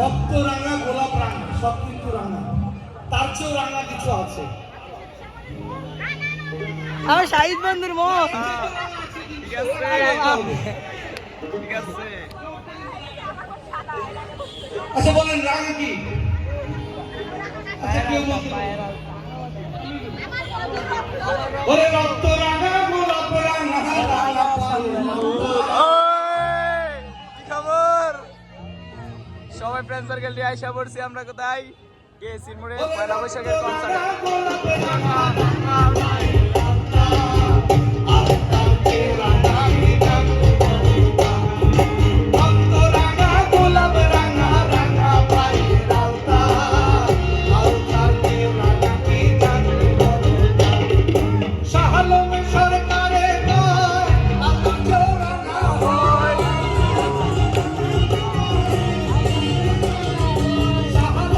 রক্ত রাঙা গোলাপ রাঙা সব কিন্তু রাঙা, তার চেয়েও রাঙা কিছু আছে। আমার শাহিদ বন্ধুর মন। ঠিক আছে ঠিক আছে। আচ্ছা বলেন রাঙা কি? আচ্ছা কেউ বলতে ওরে রক্ত রাঙা গোলাপ রাঙা রাঙা কি খবর? সবাই ফ্রেন্ড সার্কেল দিয়ে আইসা পড়ছি আমরা কোথায়? কে সিরমুরে পয়লা বৈশাখের কনসার্ট।